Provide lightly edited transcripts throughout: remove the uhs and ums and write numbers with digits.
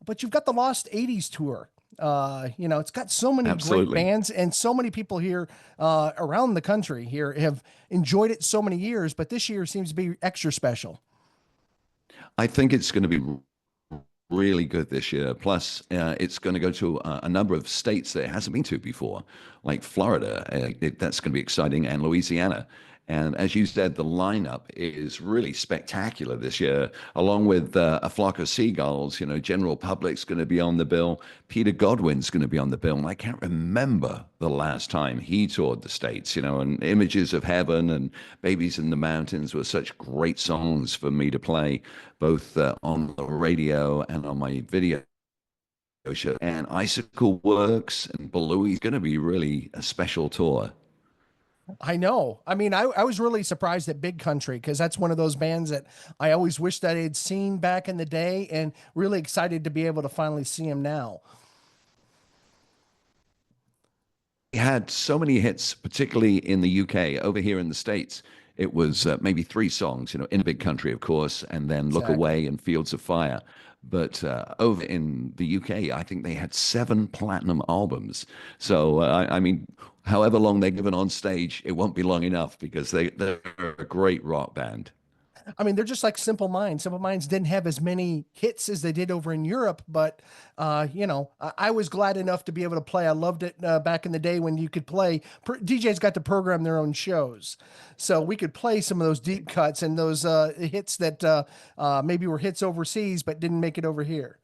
but you've got the Lost 80s tour. It's got so many great Absolutely. bands and so many people here around the country here have enjoyed it so many years, but this year seems to be extra special. I think it's going to be really good this year. Plus, it's going to go to a number of states that it hasn't been to before, like Florida. That's going to be exciting, and Louisiana. And as you said, the lineup is really spectacular this year, along with a flock of seagulls. General Public's going to be on the bill. Peter Godwin's going to be on the bill. And I can't remember the last time he toured the States, and Images of Heaven and Babies in the Mountains were such great songs for me to play, both on the radio and on my video show. And Icicle Works and Baloo is going to be really a special tour. I know. I mean, I was really surprised at Big Country because that's one of those bands that I always wished that I had seen back in the day and really excited to be able to finally see him now. He had so many hits, particularly in the UK. Over here in the States, it was maybe three songs, In a Big Country, of course, and then Look Exactly. Away and Fields of Fire. But over in the UK, I think they had seven platinum albums. So, I mean, however long they're given on stage, it won't be long enough because they're a great rock band. I mean, they're just like Simple Minds. Simple Minds didn't have as many hits as they did over in Europe, but I was glad enough to be able to play. I loved it back in the day when you could play. DJs got to program their own shows, so we could play some of those deep cuts and those hits that maybe were hits overseas but didn't make it over here.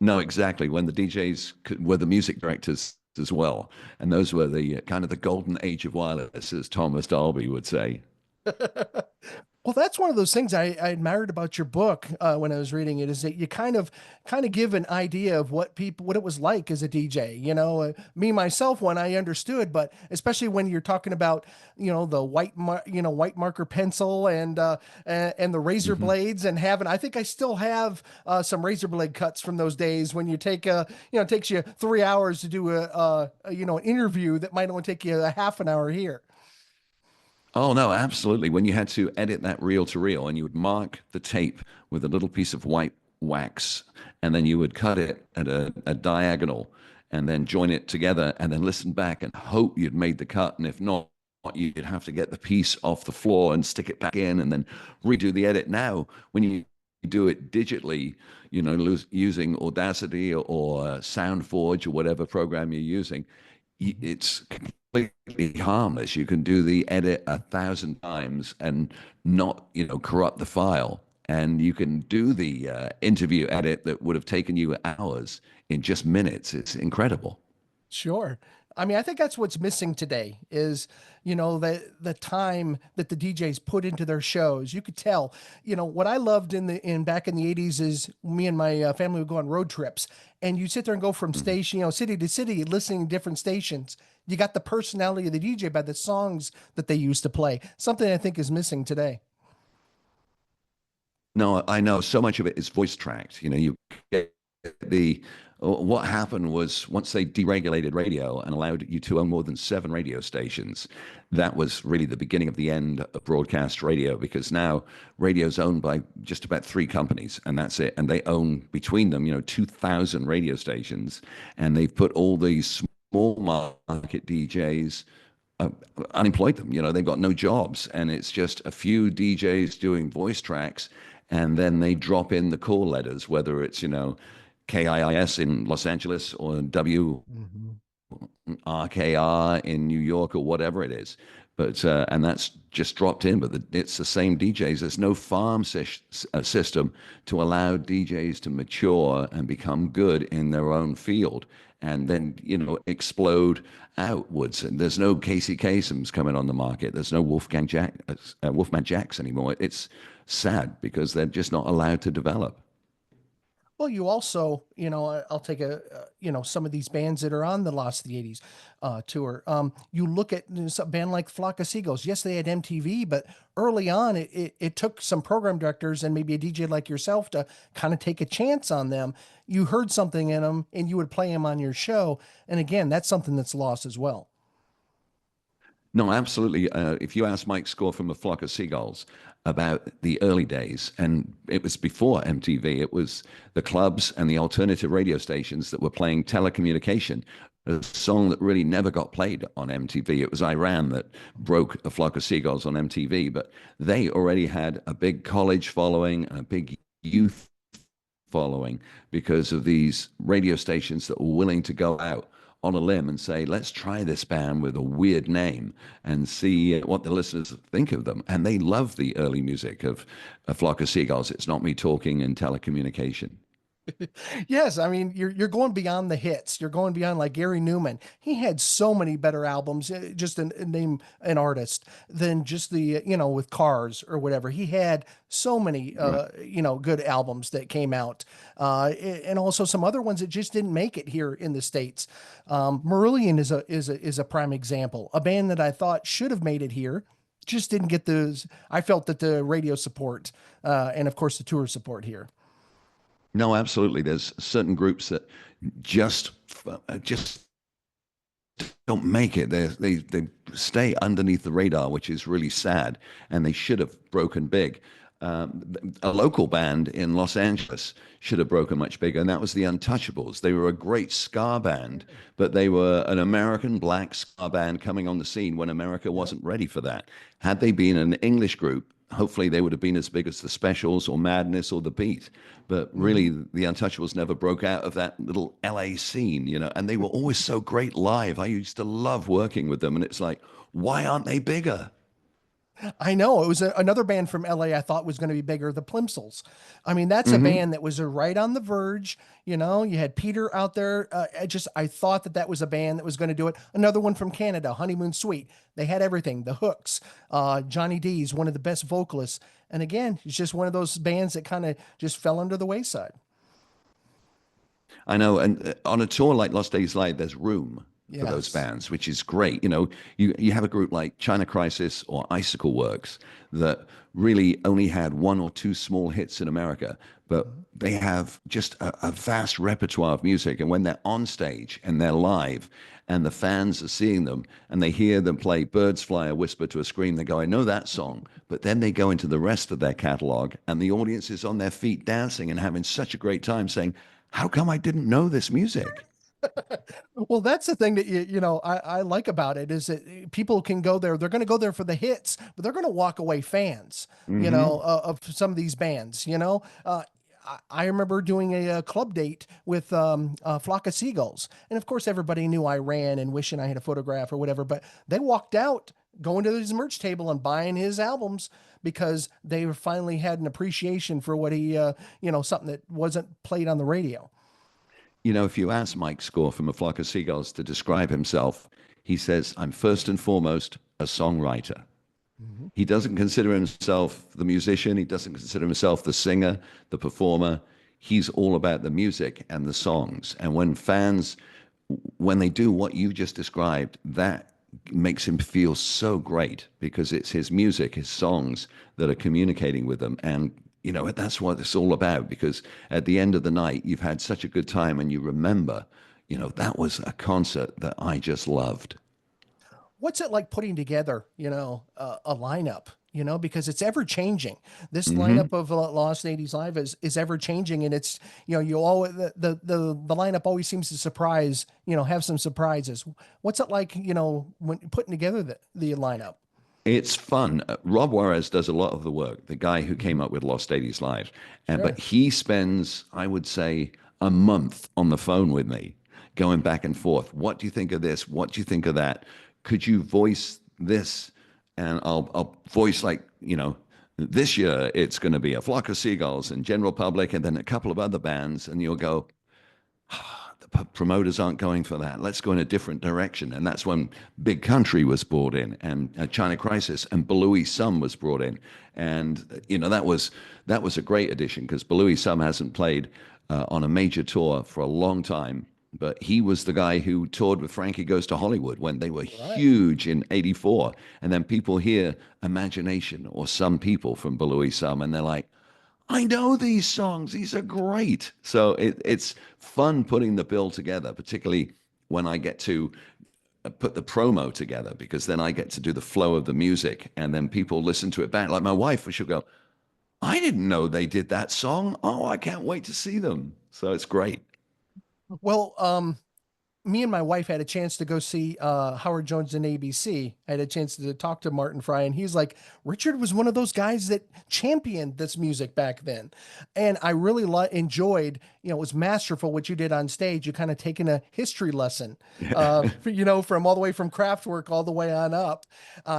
No, exactly. When the were the music directors as well. And those were the kind of the golden age of wireless, as Thomas Dolby would say. Well, that's one of those things I admired about your book when I was reading it is that you kind of give an idea of what it was like as a DJ. Me myself when I understood, but especially when you're talking about the white marker pencil and the razor Mhm. blades and having. I think I still have some razor blade cuts from those days when you take it takes you 3 hours to do an interview that might only take you a half an hour here. Oh, no, absolutely. When you had to edit that reel to reel and you would mark the tape with a little piece of white wax, and then you would cut it at a diagonal and then join it together and then listen back and hope you'd made the cut. And if not, you'd have to get the piece off the floor and stick it back in and then redo the edit. Now, when you do it digitally, using Audacity or SoundForge or whatever program you're using, it's completely harmless. You can do the edit 1,000 times and not, corrupt the file. And you can do the interview edit that would have taken you hours in just minutes. It's incredible. Sure. I mean, I think that's what's missing today is, the time that the DJs put into their shows. You could tell, what I loved in back in the 80s is me and my family would go on road trips and you sit there and go from Mhm. station, city to city, listening to different stations. You got the personality of the DJ by the songs that they used to play. Something I think is missing today. No, I know so much of it is voice tracked. You get the what happened was once they deregulated radio and allowed you to own more than seven radio stations, that was really the beginning of the end of broadcast radio because now radio's owned by just about three companies and that's it. And they own between them, 2,000 radio stations, and they've put all these small market DJs uh, unemployed them. They've got no jobs, and it's just a few DJs doing voice tracks, and then they drop in the call letters, whether it's KIIS in Los Angeles or Mhm. WRKR in New York or whatever it is. But and that's just dropped in, but it's the same DJs. There's no system to allow DJs to mature and become good in their own field and then explode outwards. And there's no Casey Kasem's coming on the market. There's no Wolfman Jacks anymore. It's sad because they're just not allowed to develop. Well, you also, I'll take some of these bands that are on the Lost of the 80s tour. You look at a band like Flock of Seagulls. Yes, they had MTV, but early on, it took some program directors and maybe a DJ like yourself to kind of take a chance on them. You heard something in them and you would play them on your show. And again, that's something that's lost as well. No, absolutely. If you ask Mike Score from A Flock of Seagulls about the early days, and it was before MTV, it was the clubs and the alternative radio stations that were playing telecommunication, a song that really never got played on MTV. It was Iran that broke A Flock of Seagulls on MTV, but they already had a big college following and a big youth following because of these radio stations that were willing to go out on a limb and say, let's try this band with a weird name and see what the listeners think of them. And they love the early music of A Flock of Seagulls. It's Not Me Talking and Telecommunication. Yes, I mean you're going beyond the hits. You're going beyond like Gary Newman. He had so many better albums, just name an artist than just the with Cars or whatever. He had so many Right. good albums that came out, and also some other ones that just didn't make it here in the States. Marillion is a prime example. A band that I thought should have made it here, just didn't get the. I felt that the radio support, and of course the tour support here. No, absolutely. There's certain groups that just just don't make it. They stay underneath the radar, which is really sad, and they should have broken big. A local band in Los Angeles should have broken much bigger, and that was the Untouchables. They were a great ska band, but they were an American black ska band coming on the scene when America wasn't ready for that. Had they been an English group, hopefully they would have been as big as the Specials or Madness or the Beat. But really, Mhm. the Untouchables never broke out of that little LA scene, and they were always so great live. I used to love working with them, and it's like, why aren't they bigger? I know it was another band from LA I thought was going to be bigger, the Plimsolls. I mean, that's a Hmm. band that was right on the verge. You had Peter out there. I thought that was a band that was going to do it. Another one from Canada, Honeymoon Suite. They had everything, the hooks. Johnny D's one of the best vocalists. And again, it's just one of those bands that kind of just fell under the wayside. I know, and on a tour like Lost Days Live, there's room for those Yes. bands, which is great. You have a group like China Crisis or Icicle Works that really only had one or two small hits in America, but Mhm. they have just a vast repertoire of music. And when they're on stage and they're live, and the fans are seeing them and they hear them play Birds Fly a Whisper to a Scream, they go, I know that song. But then they go into the rest of their catalog and the audience is on their feet dancing and having such a great time saying, how come I didn't know this music? Well, that's the thing that I like about it is that people can go there. They're going to go there for the hits, but they're going to walk away fans, Hmm. of some of these bands. I remember doing a club date with a flock of seagulls, and of course, everybody knew I ran and wishing I had a photograph or whatever. But they walked out, going to his merch table and buying his albums because they finally had an appreciation for what he, something that wasn't played on the radio. If you ask Mike Score from A Flock of Seagulls to describe himself, he says, I'm first and foremost a songwriter. Mhm. He doesn't consider himself the musician. He doesn't consider himself the singer, the performer. He's all about the music and the songs. And when they do what you just described, that makes him feel so great because it's his music, his songs that are communicating with them. And, that's what it's all about because at the end of the night, you've had such a good time and you remember, that was a concert that I just loved. What's it like putting together, a lineup, because it's ever changing. This Hmm. lineup of Lost 80s Live is ever changing. And it's, you always, the lineup always seems to surprise, have some surprises. What's it like, when putting together the lineup? It's fun. Rob Juarez does a lot of the work, the guy who came Mhm. up with Lost 80s Live. But Sure. he spends, I would say, a month on the phone with me, going back and forth. What do you think of this? What do you think of that? Could you voice this? And I'll voice like, this year it's going to be a flock of seagulls and General Public and then a couple of other bands. And you'll go, the promoters aren't going for that. Let's go in a different direction. And that's when Big Country was brought in, and China Crisis, and Belouis Sum was brought in, and that was a great addition because Belouis Sum hasn't played on a major tour for a long time. But he was the guy who toured with Frankie Goes to Hollywood when they were Right. huge in '84. And then people hear Imagination or Some People from Belouis Sum, and they're like, I know these songs. These are great. So it's fun putting the bill together, particularly when I get to put the promo together, because then I get to do the flow of the music, and then people listen to it back. Like my wife, she'll go, I didn't know they did that song. Oh, I can't wait to see them. So it's great. Well, me and my wife had a chance to go see Howard Jones and ABC. I had a chance to talk to Martin Fry, and he's like, Richard was one of those guys that championed this music back then. And I really enjoyed, it was masterful what you did on stage. You kind of taken a history lesson, from all the way from Kraftwerk all the way on up.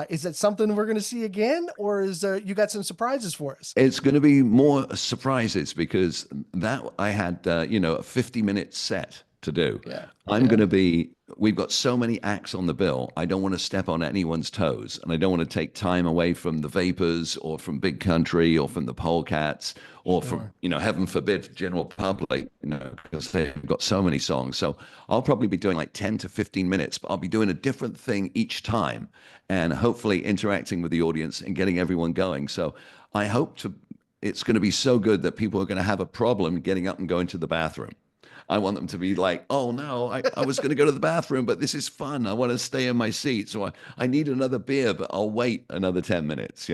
Is it something we're going to see again, or is you got some surprises for us? It's going to be more surprises, because that I had, a 50-minute set to do. Yeah. Yeah. We've got so many acts on the bill. I don't want to step on anyone's toes, and I don't want to take time away from the Vapors or from Big Country or from the Polecats or from, heaven forbid, general public, because they've got so many songs. So I'll probably be doing like 10 to 15 minutes, but I'll be doing a different thing each time, and hopefully interacting with the audience and getting everyone going. So I hope it's going to be so good that people are going to have a problem getting up and going to the bathroom. I want them to be like, oh no, I was going to go to the bathroom, but this is fun. I want to stay in my seat. So I need another beer, but I'll wait another 10 minutes,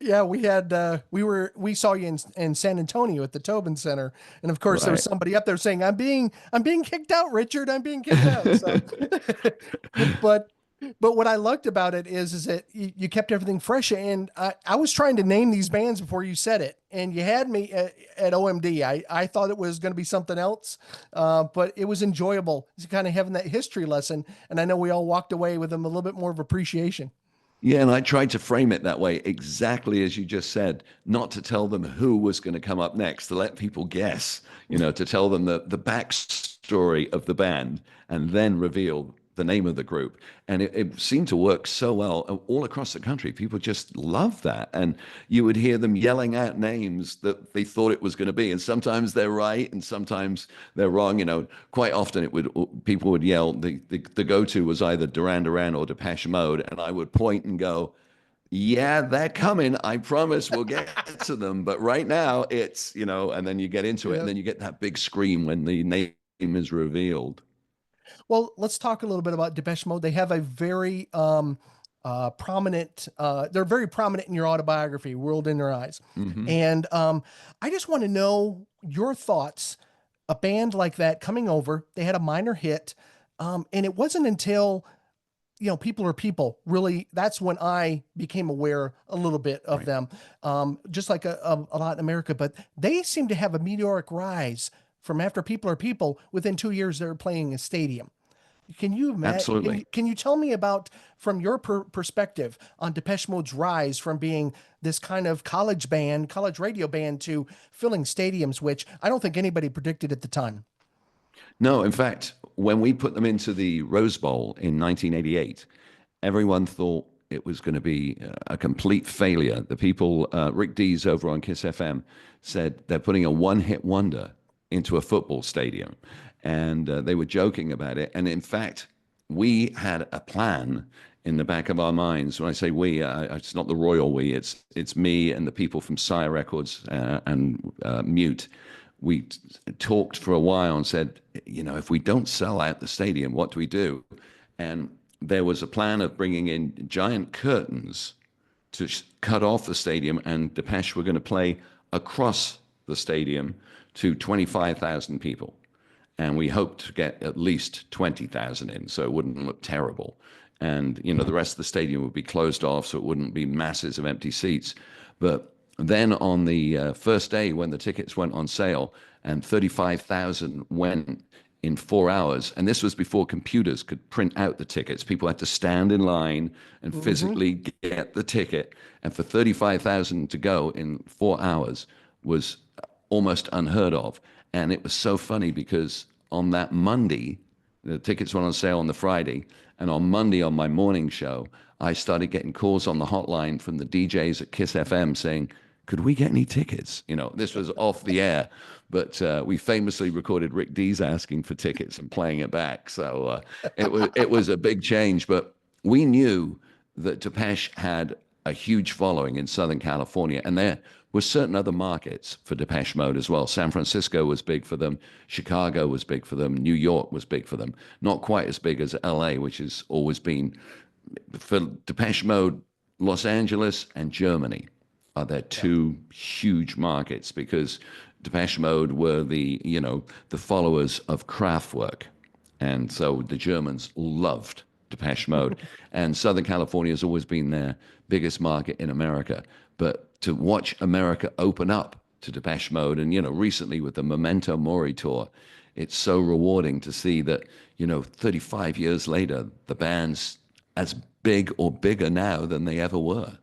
Yeah, we saw you in San Antonio at the Tobin Center, and of course there was somebody up there saying, I'm being kicked out, Richard. I'm being kicked out. So, but what I liked about it is that you kept everything fresh, and I was trying to name these bands before you said it, and you had me at OMD. I thought it was going to be something else, but it was enjoyable. It's kind of having that history lesson, and I know we all walked away with them a little bit more of appreciation. Yeah, and I tried to frame it that way, exactly as you just said, not to tell them who was going to come up next, to let people guess, to tell them the backstory of the band, and then reveal the name of the group. And it seemed to work so well all across the country. People just loved that. And you would hear them yelling out names that they thought it was going to be. And sometimes they're right and sometimes they're wrong. Quite often people would yell, the go-to was either Duran or Depeche Mode. And I would point and go, yeah, they're coming. I promise we'll get to them. But right now it's, and then you get into it, and then you get that big scream when the name is revealed. Well, let's talk a little bit about Depeche Mode. They have a very prominent, they're very prominent in your autobiography, World in Your Eyes. Mm-hmm. And I just want to know your thoughts. A band like that coming over, they had a minor hit, and it wasn't until, People Are People, really, that's when I became aware a little bit of them, just like a lot in America. But they seem to have a meteoric rise from after People Are People. Within 2 years, they're playing a stadium. Can you imagine? Absolutely. Can you tell me about, from your perspective, on Depeche Mode's rise from being this kind of college radio band, to filling stadiums, which I don't think anybody predicted at the time? No, in fact, when we put them into the Rose Bowl in 1988, everyone thought it was going to be a complete failure. The people, Rick Dees over on Kiss FM, said they're putting a one-hit wonder into a football stadium. And they were joking about it. And in fact, we had a plan in the back of our minds. When I say we, it's not the royal we, it's me and the people from Sire Records and Mute. We talked for a while and said, if we don't sell out the stadium, what do we do? And there was a plan of bringing in giant curtains to cut off the stadium, and Depeche were going to play across the stadium to 25,000 people. And we hoped to get at least 20,000 in, so it wouldn't look terrible. And, the rest of the stadium would be closed off, so it wouldn't be masses of empty seats. But then on the first day, when the tickets went on sale, and 35,000 went in 4 hours, and this was before computers could print out the tickets. People had to stand in line and physically get the ticket. And for 35,000 to go in 4 hours was almost unheard of. And it was so funny because on that Monday, the tickets went on sale on the Friday, and on Monday on my morning show, I started getting calls on the hotline from the DJs at Kiss FM saying, could we get any tickets? This was off the air, but we famously recorded Rick Dees asking for tickets and playing it back. So it was a big change, but we knew that Depeche had a huge following in Southern California, and they're were certain other markets for Depeche Mode as well. San Francisco was big for them. Chicago was big for them. New York was big for them. Not quite as big as LA, which has always been for Depeche Mode. Los Angeles and Germany are their Yeah. two huge markets because Depeche Mode were the followers of Kraftwerk, and so the Germans loved Depeche Mode. And Southern California has always been their biggest market in America. But to watch America open up to Depeche Mode, and recently with the Memento Mori tour, it's so rewarding to see that 35 years later, the band's as big or bigger now than they ever were.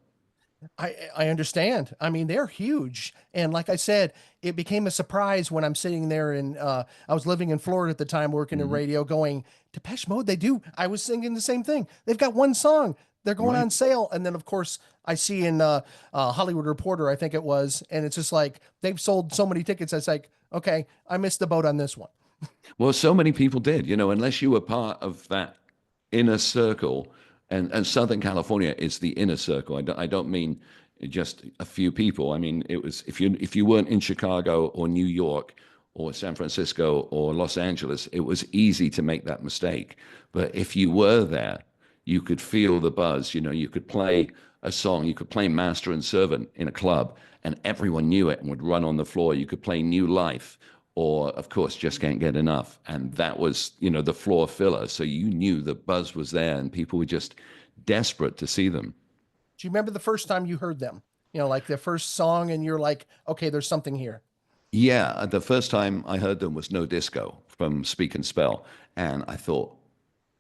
I understand. I mean, they're huge. And like I said, it became a surprise when I'm sitting there and I was living in Florida at the time working in Hmm. radio going, Depeche Mode, they do. I was singing the same thing. They've got one song. They're going Right. on sale. And then of course I see in Hollywood Reporter, I think it was, and it's just like they've sold so many tickets. It's like, okay, I missed the boat on this one. Well, so many people did, unless you were part of that inner circle, and Southern California is the inner circle. I don't mean just a few people. I mean, it was if you weren't in Chicago or New York or San Francisco or Los Angeles, it was easy to make that mistake. But if you were there, you could feel the buzz. You could play a song, you could play Master and Servant in a club, and everyone knew it and would run on the floor. You could play New Life, or of course Just Can't Get Enough, and that was the floor filler, so you knew the buzz was there and people were just desperate to see them. Do you remember the first time you heard them? Like the first song and you're like, okay, there's something here. Yeah, the first time I heard them was No Disco from Speak and Spell, and I thought,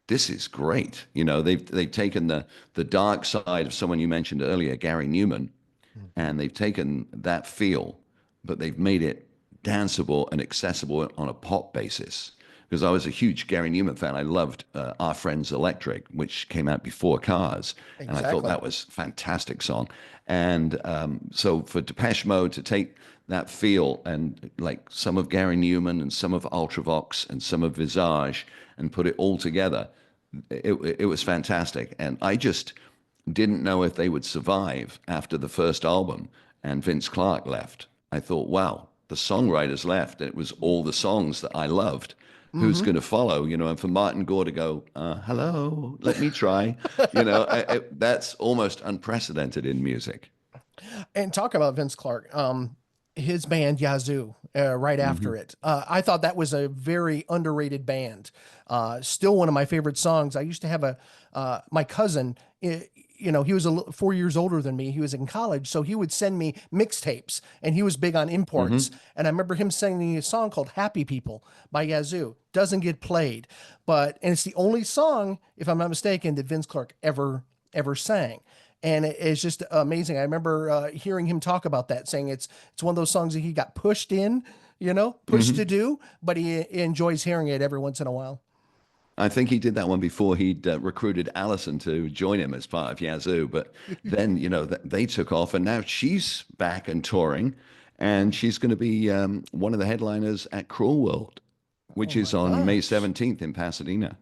this is great. They've taken the dark side of someone you mentioned earlier, Gary Newman, Mhm. and they've taken that feel, but they've made it danceable and accessible on a pop basis. Because I was a huge Gary Newman fan. I loved Our Friends Electric, which came out before Cars, and I thought Exactly. that was a fantastic song. And so for Depeche Mode to take that feel and like some of Gary Newman and some of Ultravox and some of Visage and put it all together, it was fantastic. And I just didn't know if they would survive after the first album and Vince Clarke left. I thought, wow, the songwriters left. And it was all the songs that I loved. Who's Hmm. going to follow? And for Martin Gore to go, hello, let me try. That's almost unprecedented in music. And talk about Vince Clarke, his band Yazoo, right Hmm. after it. I thought that was a very underrated band. Still one of my favorite songs. I used to have my cousin. He was 4 years older than me. He was in college, so he would send me mixtapes, and he was big on imports. Hmm. And I remember him singing a song called "Happy People" by Yazoo. Doesn't get played, and it's the only song, if I'm not mistaken, that Vince Clarke ever sang. And it's just amazing. I remember hearing him talk about that, saying it's one of those songs that he got pushed in, pushed to Hmm. do, but he enjoys hearing it every once in a while. I think he did that one before he'd recruited Allison to join him as part of Yazoo. But then, they took off, and now she's back and touring, and she's going to be one of the headliners at Cruel World, Oh which is my on May gosh. 17th in Pasadena.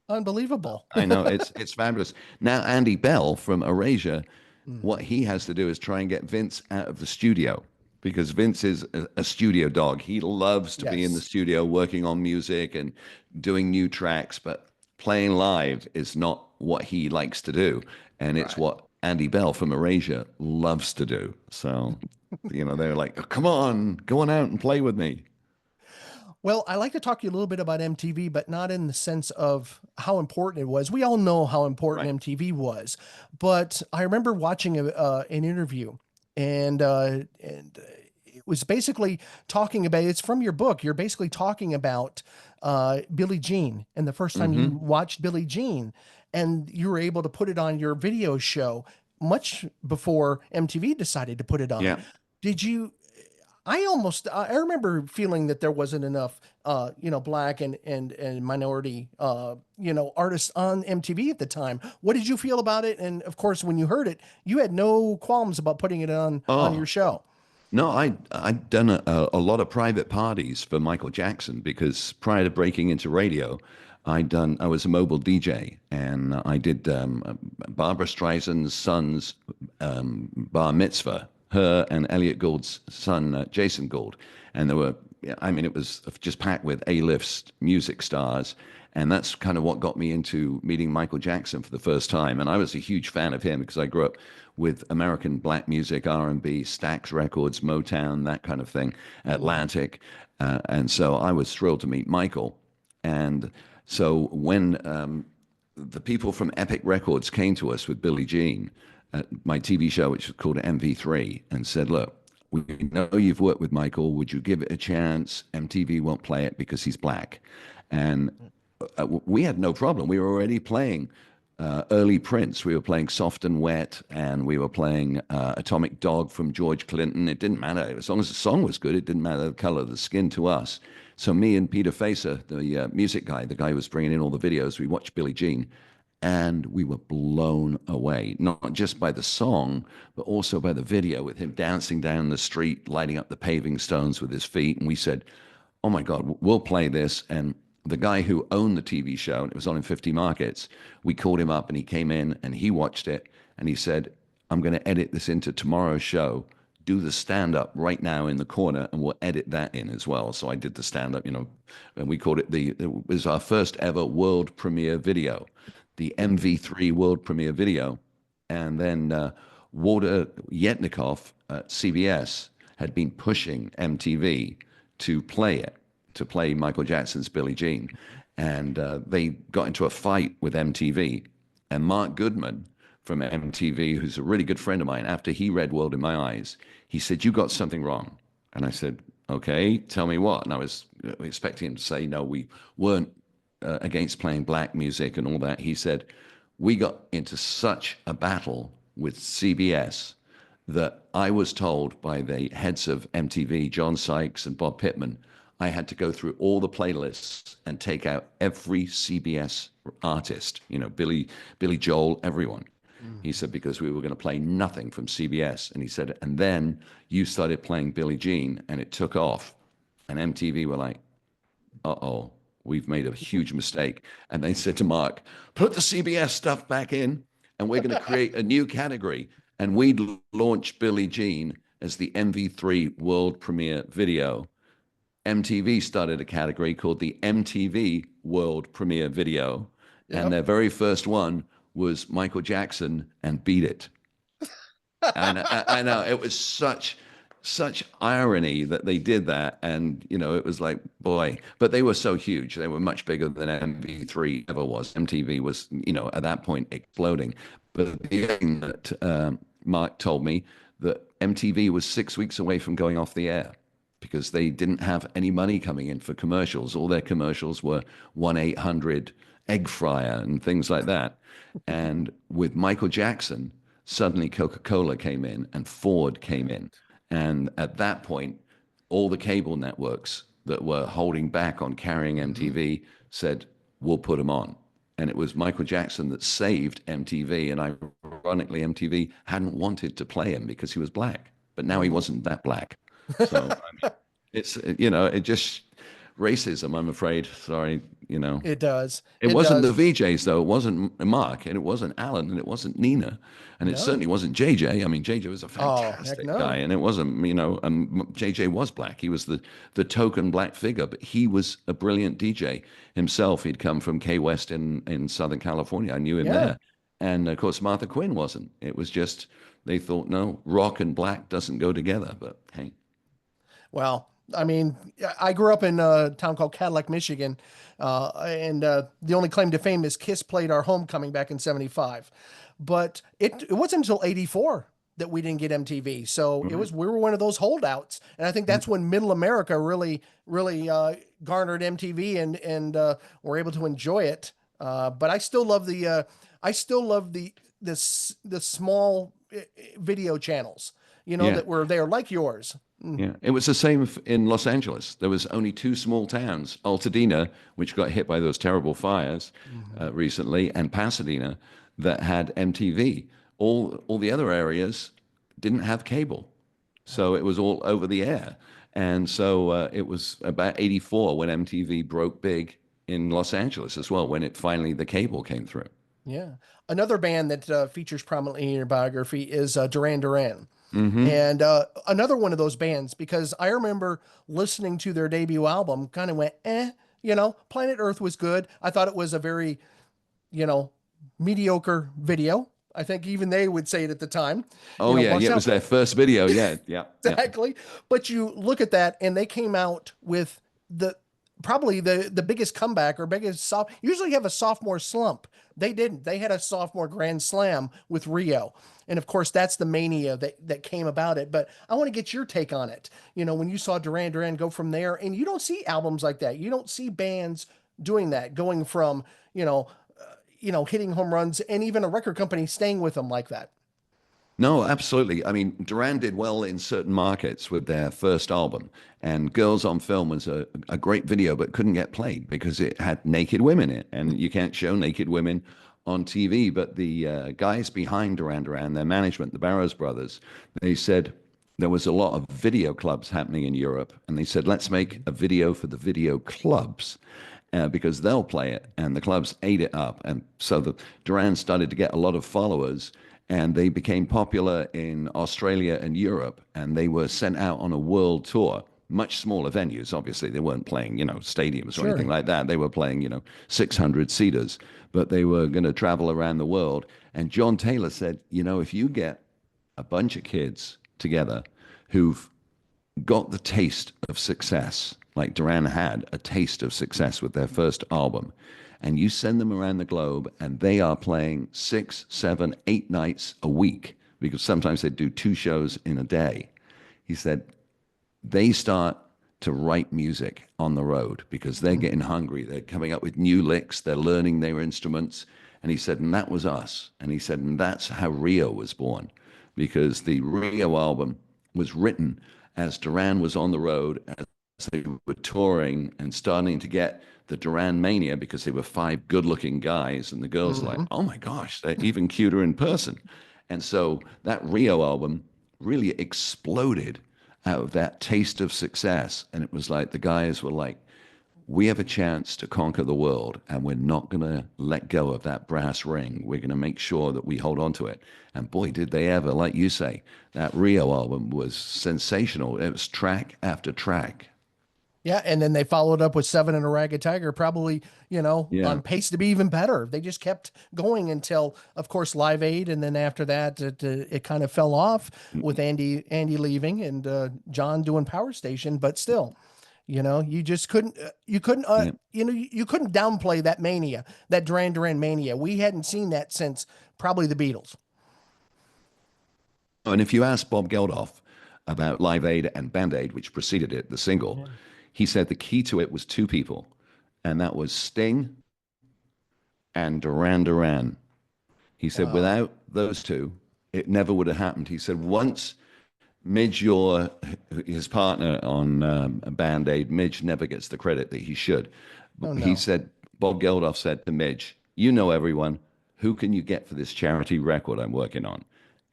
Unbelievable. I know it's fabulous. Now Andy Bell from Erasure, Mm. what he has to do is try and get Vince out of the studio because Vince is a studio dog. He loves to be in the Yes. studio working on music and doing new tracks, but playing live is not what he likes to do. And it's Right. what Andy Bell from Erasure loves to do. So, they're like, "Oh, come on, go on out and play with me." Well, I like to talk to you a little bit about MTV, but not in the sense of how important it was. We all know how important Right. MTV was, but I remember watching an interview, and it was basically talking about. It's from your book. You're basically talking about Billie Jean, and the first time you Hmm. watched Billie Jean, and you were able to put it on your video show much before MTV decided to put it on. Yeah. Did you? I remember feeling that there wasn't enough black and minority artists on MTV at the time. What did you feel about it? And of course, when you heard it, you had no qualms about putting it on your Oh, show. no, I'd done a lot of private parties for Michael Jackson because prior to breaking into radio, I was a mobile DJ and I did Barbara Streisand's son's bar mitzvah her and Elliot Gould's son, Jason Gould. And there were, yeah, I mean, it was just packed with A-list music stars. And that's kind of what got me into meeting Michael Jackson for the first time. And I was a huge fan of him because I grew up with American black music, R&B, Stax Records, Motown, that kind of thing, Atlantic. And so I was thrilled to meet Michael. And so when the people from Epic Records came to us with Billie Jean at my TV show, which was called MV3, and said, look, we know you've worked with Michael. Would you give it a chance? MTV won't play it because he's black. And we had no problem. We were already playing early Prince. We were playing Soft and Wet, and we were playing Atomic Dog from George Clinton. It didn't matter. As long as the song was good, it didn't matter the color of the skin to us. So me and Peter Facer, the music guy, the guy who was bringing in all the videos, we watched Billie Jean, and we were blown away, not just by the song, but also by the video with him dancing down the street, lighting up the paving stones with his feet. And we said, oh my God, we'll play this. And the guy who owned the TV show, and it was on in 50 markets, we called him up and he came in and he watched it and he said, I'm going to edit this into tomorrow's show. Do the stand-up right now in the corner and we'll edit that in as well. So I did the stand-up, you know, and we called it it was our first ever world premiere video, the MV3 world premiere video. And then Walter Yetnikoff at CBS had been pushing MTV to play it, to play Michael Jackson's Billie Jean. And they got into a fight with MTV. And Mark Goodman from MTV, who's a really good friend of mine, after he read World in My Eyes, he said, you got something wrong. And I said, okay, tell me what. And I was expecting him to say, no, we weren't against playing black music and all that. He said, we got into such a battle with CBS that I was told by the heads of MTV, John Sykes and Bob Pittman, I had to go through all the playlists and take out every CBS artist, you know, Billy Joel, everyone. He said, because we were going to play nothing from CBS. And he said, and then you started playing Billie Jean and it took off. And MTV were like, uh-oh, we've made a huge mistake. And they said to Mark, put the CBS stuff back in and we're going to create a new category. And we'd launch Billie Jean as the MV3 world premiere video. MTV started a category called the MTV World Premiere Video. Yep. And their very first one was Michael Jackson and Beat It. And I know it was such irony that they did that. And, you know, it was like, boy, but they were so huge. They were much bigger than MV3 ever was. MTV was, you know, at that point exploding. But the thing that Mark told me that MTV was 6 weeks away from going off the air because they didn't have any money coming in for commercials. All their commercials were 1-800 egg fryer and things like that. And with Michael Jackson, suddenly Coca-Cola came in and Ford came in. And at that point, all the cable networks that were holding back on carrying MTV said, we'll put them on. And it was Michael Jackson that saved MTV. And ironically, MTV hadn't wanted to play him because he was black. But now he wasn't that black. So I mean, it's, you know, it just racism, I'm afraid. Sorry, you know. It does. It wasn't the VJs, though. It wasn't Mark, and it wasn't Alan, and it wasn't Nina, and it certainly wasn't JJ. I mean, JJ was a fantastic guy, and it wasn't, you know, JJ was black. He was the token black figure, but he was a brilliant DJ himself. He'd come from Key West in Southern California. I knew him there. And, of course, Martha Quinn wasn't. It was just, they thought, no, rock and black doesn't go together, but hey. Well, I mean, I grew up in a town called Cadillac, Michigan, and the only claim to fame is Kiss played our homecoming back in '75. But it wasn't until '84 that we didn't get MTV. So we were one of those holdouts. And I think that's when middle America really garnered MTV and were able to enjoy it. But I still love the small video channels, you know, that were there like yours. Yeah, it was the same in Los Angeles. There was only two small towns, Altadena, which got hit by those terrible fires recently, and Pasadena, that had MTV. All the other areas didn't have cable. So it was all over the air. And so it was about 84 when MTV broke big in Los Angeles as well, when it finally, the cable came through. Yeah. Another band that features prominently in your biography is Duran Duran. Hmm. And another one of those bands, because I remember listening to their debut album, kind of went, Planet Earth was good. I thought it was a very, you know, mediocre video. I think even they would say it at the time. Oh yeah, Watch yeah. It was out. their first video. Yeah, yeah, yeah. Exactly. But you look at that and they came out with the probably the biggest comeback or biggest soft usually have a sophomore slump. They didn't. They had a sophomore grand slam with Rio. And of course that's the mania that came about it. But I want to get your take on it. When you saw Duran Duran go from there, and you don't see albums like that. You don't see bands doing that, going from, hitting home runs and even a record company staying with them like that. No, absolutely. I mean, Duran did well in certain markets with their first album, and Girls on Film was a great video, but couldn't get played because it had naked women in it, and you can't show naked women on TV. But the guys behind Duran Duran, their management, the Barrows brothers, they said there was a lot of video clubs happening in Europe, and they said, let's make a video for the video clubs. Because they'll play it, and the clubs ate it up, and so the Duran started to get a lot of followers, and they became popular in Australia and Europe, and they were sent out on a world tour. Much smaller venues, obviously. They weren't playing, stadiums or anything Sure. like that. They were playing, 600 seaters, but they were going to travel around the world. And John Taylor said, if you get a bunch of kids together who've got the taste of success, like Duran had a taste of success with their first album, and you send them around the globe and they are playing 6, 7, 8 nights a week, because sometimes they do 2 shows in a day. He said they start to write music on the road because they're getting hungry. They're coming up with new licks. They're learning their instruments. And he said, and that was us. And he said, and that's how Rio was born, because the Rio album was written as Duran was on the road, as they were touring and starting to get the Duran mania, because they were 5 good-looking guys, and the girls were like, Hmm. oh my gosh, they're even cuter in person. And so that Rio album really exploded out of that taste of success. And it was like the guys were like, we have a chance to conquer the world, and we're not going to let go of that brass ring. We're going to make sure that we hold on to it. And boy, did they ever, like you say, that Rio album was sensational. It was track after track. Yeah, and then they followed up with Seven and a Ragged Tiger, probably, Yeah. on pace to be even better. They just kept going until, of course, Live Aid, and then after that, it kind of fell off with Andy leaving and John doing Power Station. But still, you just couldn't, Yeah. you couldn't downplay that mania, that Duran Duran mania. We hadn't seen that since probably the Beatles. And if you ask Bob Geldof about Live Aid and Band Aid, which preceded it, the single, Yeah. he said the key to it was 2 people, and that was Sting and Duran Duran. He said Wow. without those two, it never would have happened. He said once Midge, his partner on Band Aid, Midge never gets the credit that he should. Oh He no. said, Bob Geldof said to Midge, you know everyone, who can you get for this charity record I'm working on?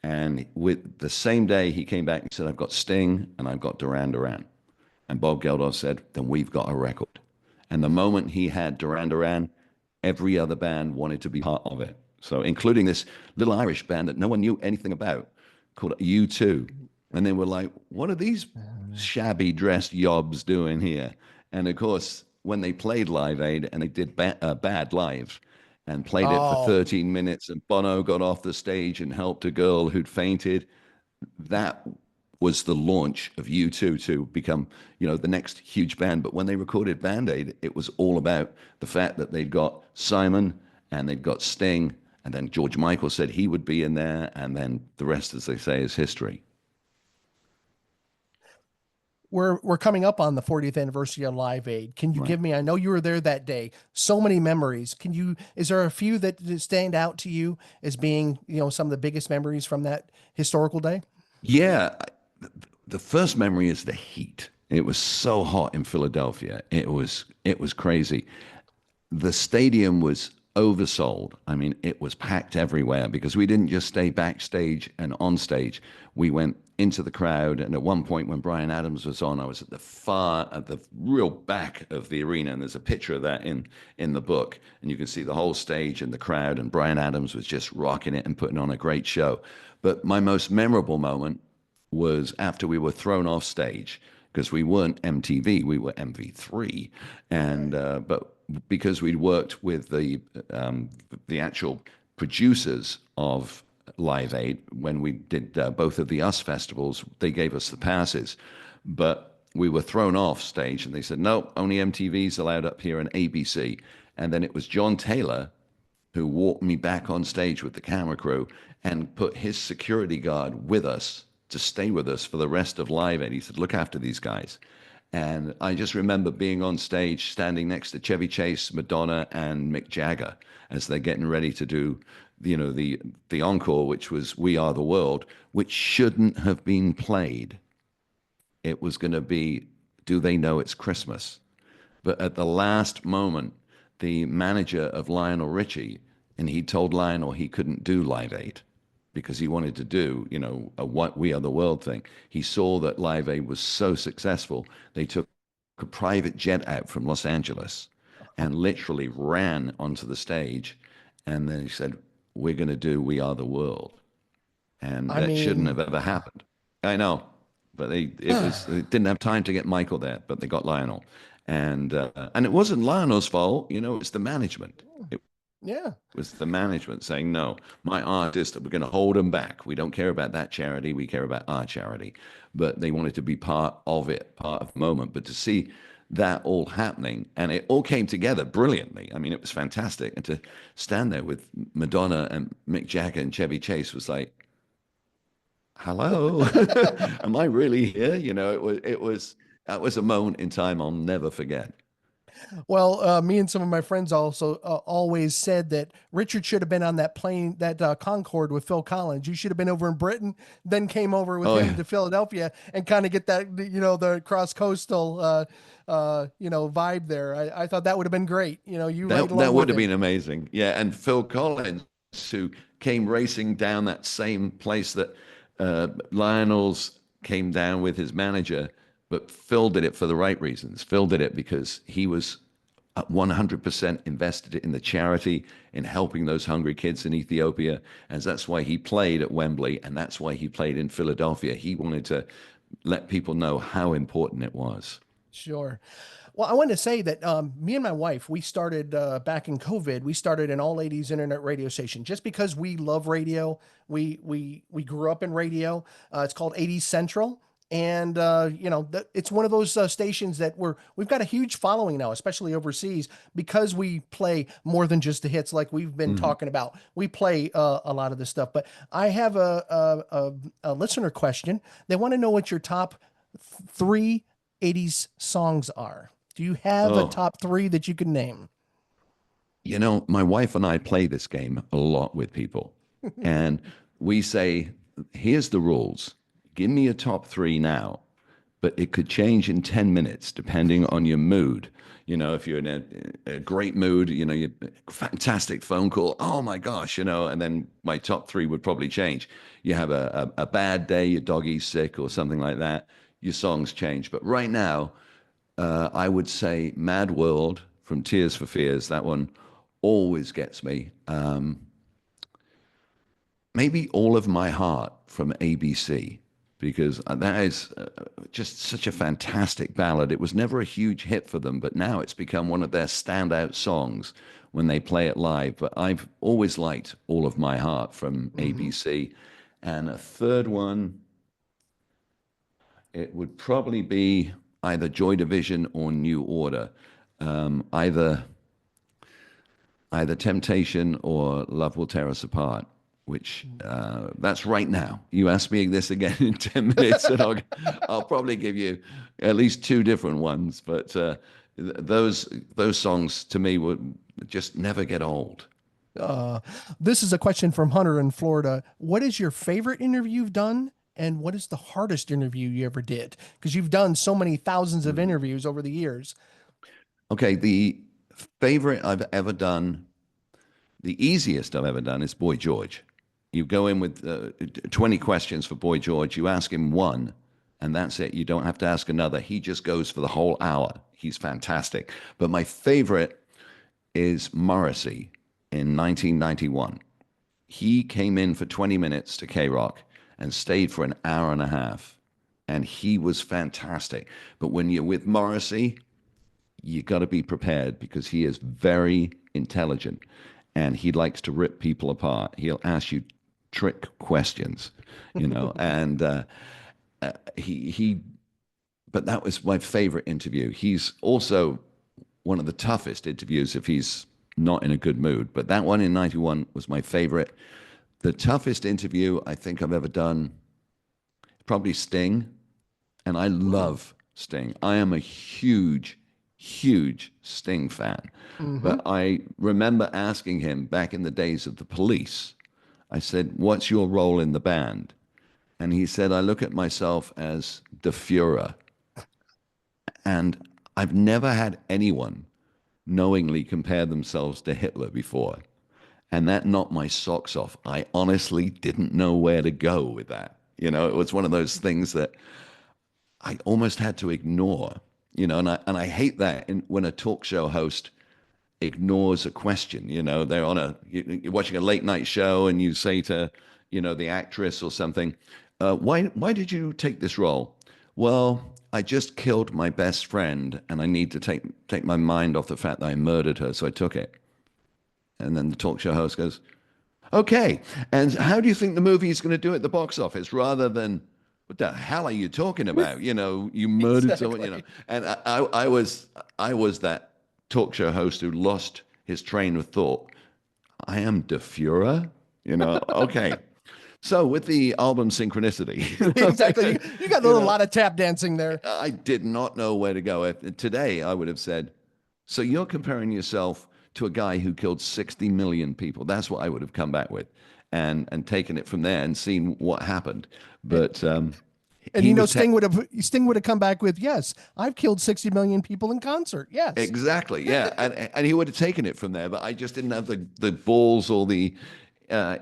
And with the same day, he came back and said, I've got Sting and I've got Duran Duran. And Bob Geldof said, then we've got a record. And the moment he had Duran Duran, every other band wanted to be part of it. So, including this little Irish band that no one knew anything about called U2. And they were like, what are these shabby dressed yobs doing here? And of course, when they played Live Aid and they did Bad Live and played it for Oh, 13 minutes, and Bono got off the stage and helped a girl who'd fainted, that was the launch of U2 to become, the next huge band. But when they recorded Band Aid, it was all about the fact that they'd got Simon and they'd got Sting, and then George Michael said he would be in there, and then the rest, as they say, is history. we're coming up on the 40th anniversary of Live Aid. Can you Right. give me, I know you were there that day, so many memories. Is there a few that stand out to you as being, some of the biggest memories from that historical day? Yeah, the first memory is the heat. It was so hot in Philadelphia. It was crazy. The stadium was oversold. I mean, it was packed everywhere because we didn't just stay backstage and on stage. We went into the crowd. And at one point, when Bryan Adams was on, I was at the real back of the arena, and there's a picture of that in the book, and you can see the whole stage and the crowd, and Bryan Adams was just rocking it and putting on a great show. But my most memorable moment was after we were thrown off stage because we weren't MTV, we were MV3, and but because we'd worked with the actual producers of Live Aid when we did both of the US festivals, they gave us the passes, but we were thrown off stage, and they said no, only MTV's allowed up here and ABC, and then it was John Taylor who walked me back on stage with the camera crew and put his security guard with us to stay with us for the rest of Live Aid. He said, look after these guys. And I just remember being on stage, standing next to Chevy Chase, Madonna, and Mick Jagger as they're getting ready to do, the encore, which was "We Are the World," which shouldn't have been played. It was going to be "Do They Know It's Christmas?" But at the last moment, the manager of Lionel Richie, and he told Lionel he couldn't do Live Aid because he wanted to do, a "What We Are the World" thing. He saw that Live Aid was so successful, they took a private jet out from Los Angeles and literally ran onto the stage. And then he said, we're going to do "We Are the World." And I that shouldn't mean, have ever happened. I know, but they didn't have time to get Michael there, but they got Lionel. And it wasn't Lionel's fault, it's the management. It yeah. was the management saying, no, my artist, we're going to hold them back. We don't care about that charity. We care about our charity. But they wanted to be part of it, part of the moment. But to see that all happening, and it all came together brilliantly. I mean, it was fantastic. And to stand there with Madonna and Mick Jagger and Chevy Chase was like, hello, am I really here? That was a moment in time I'll never forget. Well, me and some of my friends also always said that Richard should have been on that plane, that Concorde with Phil Collins. You should have been over in Britain, then came over with Oh him yeah. to Philadelphia and kind of get that, the cross coastal, vibe there. I thought that would have been great. You right That along would with have it. been amazing. Yeah, and Phil Collins, who came racing down that same place that Lionel's came down with his manager, but Phil did it for the right reasons. Phil did it because he was 100% invested in the charity, in helping those hungry kids in Ethiopia, and that's why he played at Wembley, and that's why he played in Philadelphia. He wanted to let people know how important it was. Sure. Well, I wanted to say that me and my wife, we started back in COVID. We started an all ladies internet radio station just because we love radio. We grew up in radio. It's called 80s Central, and it's one of those stations that we've got a huge following now, especially overseas, because we play more than just the hits like we've been Mhm. talking about. We play a lot of this stuff. But I have a listener question. They want to know what your top three 80s songs are. Do you have a Oh, top three that you can name? my wife and I play this game a lot with people, and we say, here's the rules. Give me a top three now, but it could change in 10 minutes depending on your mood. If you're in a great mood, you fantastic phone call. Oh my gosh, and then my top three would probably change. You have a bad day, your doggy's sick or something like that, your songs change. But right now, I would say Mad World from Tears for Fears. That one always gets me. Maybe All of My Heart from ABC, because that is just such a fantastic ballad. It was never a huge hit for them, but now it's become one of their standout songs when they play it live. But I've always liked All of My Heart from Hmm. ABC. And a third one, it would probably be either Joy Division or New Order. Either Temptation or Love Will Tear Us Apart, which that's right now. You ask me this again in 10 minutes, and I'll probably give you at least two different ones. But those songs to me would just never get old. Uh, this is a question from Hunter in Florida. What is your favorite interview you've done? And what is the hardest interview you ever did? Because you've done so many thousands of Mm. interviews over the years. Okay, the favorite I've ever done, the easiest I've ever done is Boy George. You go in with 20 questions for Boy George. You ask him one, and that's it. You don't have to ask another. He just goes for the whole hour. He's fantastic. But my favorite is Morrissey in 1991. He came in for 20 minutes to K-Rock and stayed for an hour and a half. And he was fantastic. But when you're with Morrissey, you got to be prepared because he is very intelligent and he likes to rip people apart. He'll ask you trick questions, and he but that was my favorite interview. He's also one of the toughest interviews if he's not in a good mood, but that one in 91 was my favorite. The toughest interview I think I've ever done, probably Sting, and I love Sting. I am a huge Sting fan. But I remember asking him back in the days of the Police, I said, what's your role in the band? And he said, I look at myself as the Führer. And I've never had anyone knowingly compare themselves to Hitler before. And that knocked my socks off. I honestly didn't know where to go with that. It was one of those things that I almost had to ignore, and I hate that when a talk show host ignores a question. They're you're watching a late night show and you say to, the actress or something, why did you take this role? Well, I just killed my best friend and I need to take my mind off the fact that I murdered her, so I took it. And then the talk show host goes, okay, and how do you think the movie is going to do at the box office, rather than, what the hell are you talking about? You murdered someone, And I was that talk show host who lost his train of thought. I am the Führer, okay. So with the album Synchronicity. Exactly. You got a lot of tap dancing there. I did not know where to go. Today, I would have said, so you're comparing yourself to a guy who killed 60 million people. That's what I would have come back with and taken it from there and seen what happened. But and Sting would have come back with, yes, I've killed 60 million people in concert. Yes. Exactly. Yeah. and he would have taken it from there, but I just didn't have the balls or the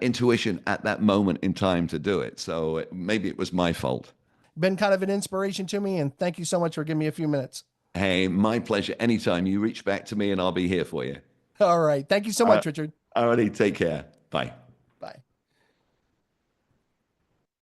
intuition at that moment in time to do it. So maybe it was my fault. Been kind of an inspiration to me, and thank you so much for giving me a few minutes. Hey, my pleasure. Anytime you reach back to me and I'll be here for you. All right. Thank you so much, Richard. All righty. Take care. Bye.